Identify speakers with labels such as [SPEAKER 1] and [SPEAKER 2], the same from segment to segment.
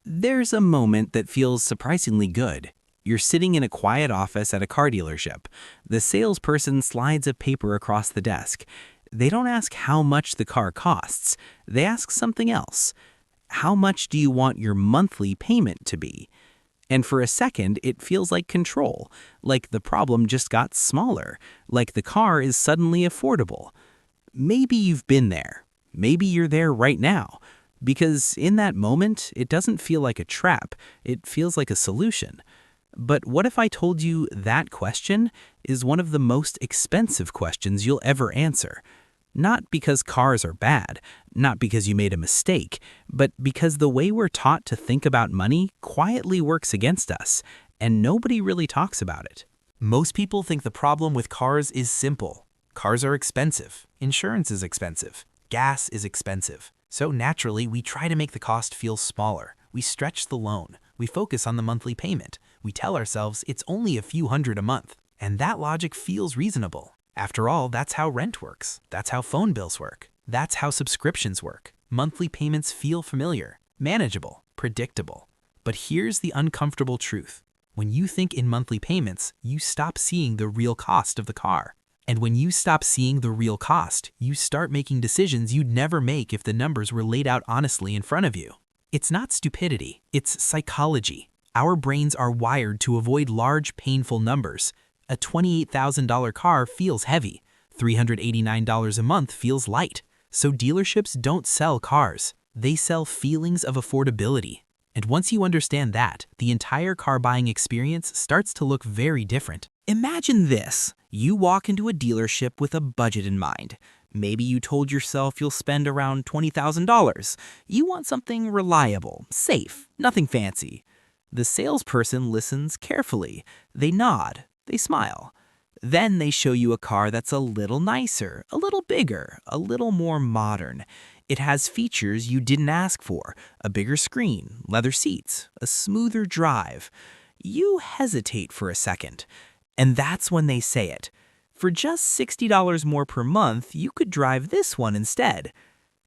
[SPEAKER 1] There's a moment that feels surprisingly good. You're sitting in a quiet office at a car dealership. The salesperson slides a paper across the desk. They don't ask how much the car costs. They ask something else. How much do you want your monthly payment to be? And for a second, it feels like control, like the problem just got smaller, like the car is suddenly affordable. Maybe you've been there. Maybe you're there right now. Because in that moment, it doesn't feel like a trap, it feels like a solution. But what if I told you that question is one of the most expensive questions you'll ever answer? Not because cars are bad, not because you made a mistake, but because the way we're taught to think about money quietly works against us, and nobody really talks about it.
[SPEAKER 2] Most people think the problem with cars is simple. Cars are expensive, insurance is expensive, gas is expensive. So naturally, we try to make the cost feel smaller. We stretch the loan. We focus on the monthly payment. We tell ourselves it's only a few hundred a month. And that logic feels reasonable. After all, that's how rent works. That's how phone bills work. That's how subscriptions work. Monthly payments feel familiar, manageable, predictable. But here's the uncomfortable truth. When you think in monthly payments, you stop seeing the real cost of the car. And when you stop seeing the real cost, you start making decisions you'd never make if the numbers were laid out honestly in front of you. It's not stupidity, it's psychology. Our brains are wired to avoid large, painful numbers. A $28,000 car feels heavy. $389 a month feels light. So dealerships don't sell cars. They sell feelings of affordability. And once you understand that, the entire car buying experience starts to look very different. Imagine this. You walk into a dealership with a budget in mind. Maybe you told yourself you'll spend around $20,000. You want something reliable, safe, nothing fancy. The salesperson listens carefully. They nod. They smile. Then they show you a car that's a little nicer, a little bigger, a little more modern. It has features you didn't ask for, a bigger screen, leather seats, a smoother drive. You hesitate for a second. And that's when they say it. For just $60 more per month, you could drive this one instead.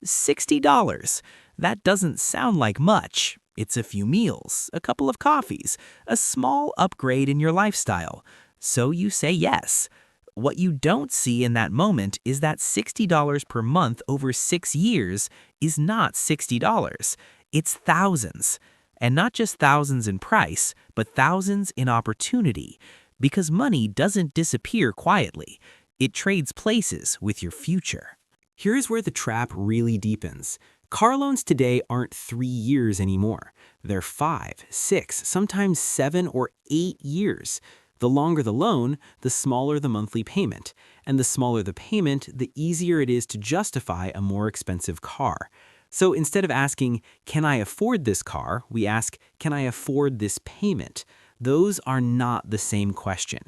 [SPEAKER 2] $60. That doesn't sound like much. It's a few meals, a couple of coffees, a small upgrade in your lifestyle. So you say yes. What you don't see in that moment is that $60 per month over 6 years is not $60. It's thousands. And not just thousands in price, but thousands in opportunity. Because money doesn't disappear quietly. It trades places with your future. Here's where the trap really deepens. Car loans today aren't 3 years anymore. They're 5, 6, sometimes 7 or 8 years. The longer the loan, the smaller the monthly payment. And the smaller the payment, the easier it is to justify a more expensive car. So instead of asking, can I afford this car? We ask, can I afford this payment? Those are not the same question.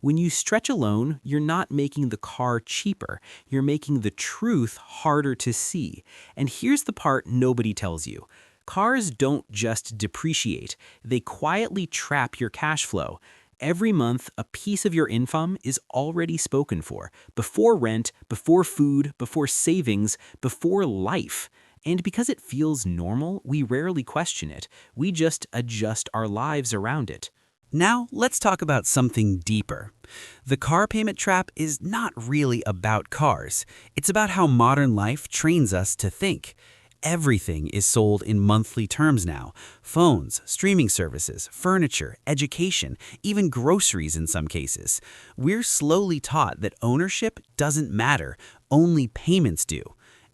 [SPEAKER 2] When you stretch a loan, you're not making the car cheaper. You're making the truth harder to see. And here's the part nobody tells you. Cars don't just depreciate. They quietly trap your cash flow. Every month, a piece of your income is already spoken for, before rent, before food, before savings, before life. And because it feels normal, we rarely question it. We just adjust our lives around it. Now, let's talk about something deeper. The car payment trap is not really about cars. It's about how modern life trains us to think. Everything is sold in monthly terms now. Phones, streaming services, furniture, education, even groceries in some cases. We're slowly taught that ownership doesn't matter, only payments do.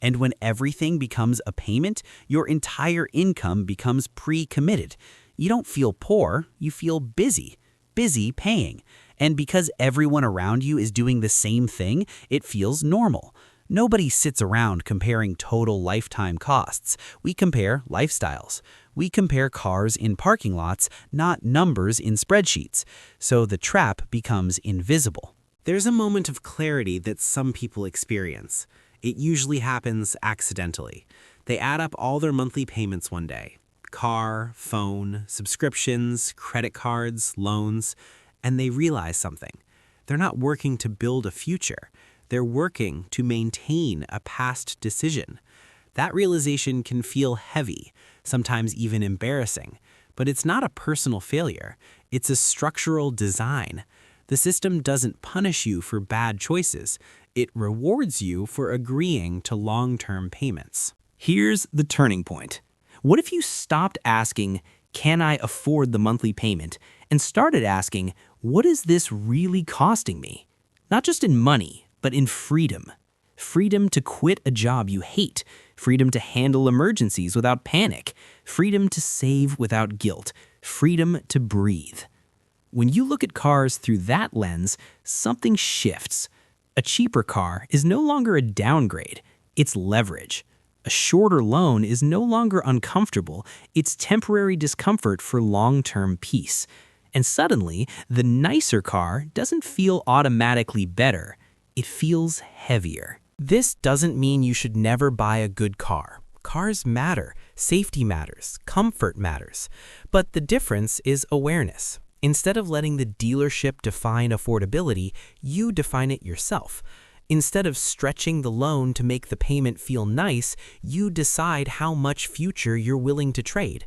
[SPEAKER 2] And when everything becomes a payment, your entire income becomes pre-committed. You don't feel poor, you feel busy paying. And because everyone around you is doing the same thing, it feels normal. Nobody sits around comparing total lifetime costs. We compare lifestyles. We compare cars in parking lots, not numbers in spreadsheets. So the trap becomes invisible. There's a moment of clarity that some people experience. It usually happens accidentally. They add up all their monthly payments one day. Car, phone, subscriptions, credit cards, loans, and they realize something. They're not working to build a future. They're working to maintain a past decision.
[SPEAKER 1] That realization can feel heavy, sometimes even embarrassing. But it's not a personal failure. It's a structural design. The system doesn't punish you for bad choices. It rewards you for agreeing to long-term payments. Here's the turning point. What if you stopped asking, "Can I afford the monthly payment?" and started asking, "What is this really costing me?" Not just in money, but in freedom. Freedom to quit a job you hate, freedom to handle emergencies without panic, freedom to save without guilt, freedom to breathe. When you look at cars through that lens, something shifts. A cheaper car is no longer a downgrade, it's leverage. A shorter loan is no longer uncomfortable, it's temporary discomfort for long-term peace. And suddenly, the nicer car doesn't feel automatically better, it feels heavier. This doesn't mean you should never buy a good car. Cars matter, safety matters, comfort matters. But the difference is awareness. Instead of letting the dealership define affordability, you define it yourself. Instead of stretching the loan to make the payment feel nice, you decide how much future you're willing to trade.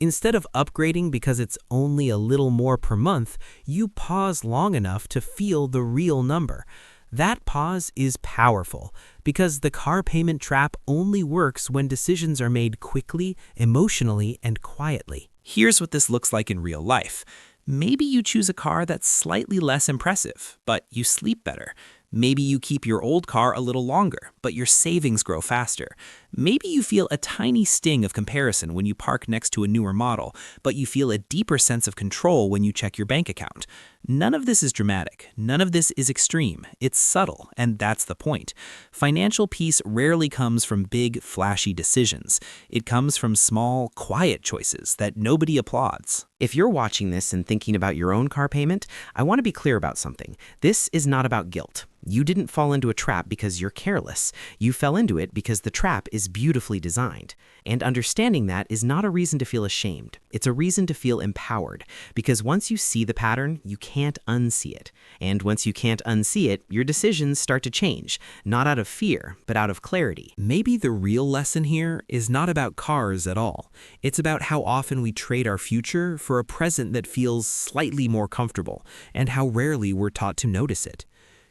[SPEAKER 1] Instead of upgrading because it's only a little more per month, you pause long enough to feel the real number. That pause is powerful because the car payment trap only works when decisions are made quickly, emotionally, and quietly. Here's what this looks like in real life. Maybe you choose a car that's slightly less impressive, but you sleep better. Maybe you keep your old car a little longer, but your savings grow faster. Maybe you feel a tiny sting of comparison when you park next to a newer model, but you feel a deeper sense of control when you check your bank account. None of this is dramatic. None of this is extreme. It's subtle, and that's the point. Financial peace rarely comes from big, flashy decisions. It comes from small, quiet choices that nobody applauds.
[SPEAKER 3] If you're watching this and thinking about your own car payment, I want to be clear about something. This is not about guilt. You didn't fall into a trap because you're careless. You fell into it because the trap is beautifully designed. And understanding that is not a reason to feel ashamed. It's a reason to feel empowered. Because once you see the pattern, you can't unsee it. And once you can't unsee it, your decisions start to change. Not out of fear, but out of clarity.
[SPEAKER 1] Maybe the real lesson here is not about cars at all. It's about how often we trade our future for a present that feels slightly more comfortable, and how rarely we're taught to notice it.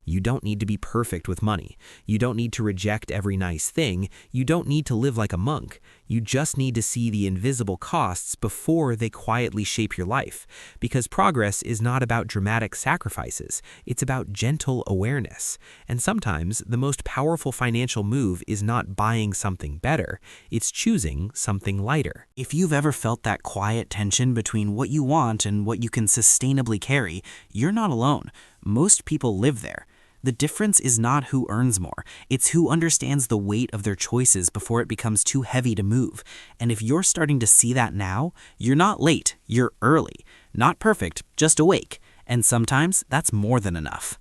[SPEAKER 1] You don't need to be perfect with money. You don't need to reject every nice thing. You don't need to live like a monk. You just need to see the invisible costs before they quietly shape your life. Because progress is not about dramatic sacrifices. It's about gentle awareness. And sometimes the most powerful financial move is not buying something better. It's choosing something lighter. If you've ever felt that quiet tension between what you want and what you can sustainably carry, you're not alone. Most people live there. The difference is not who earns more, it's who understands the weight of their choices before it becomes too heavy to move. And if you're starting to see that now, you're not late, you're early. Not perfect, just awake. And sometimes that's more than enough.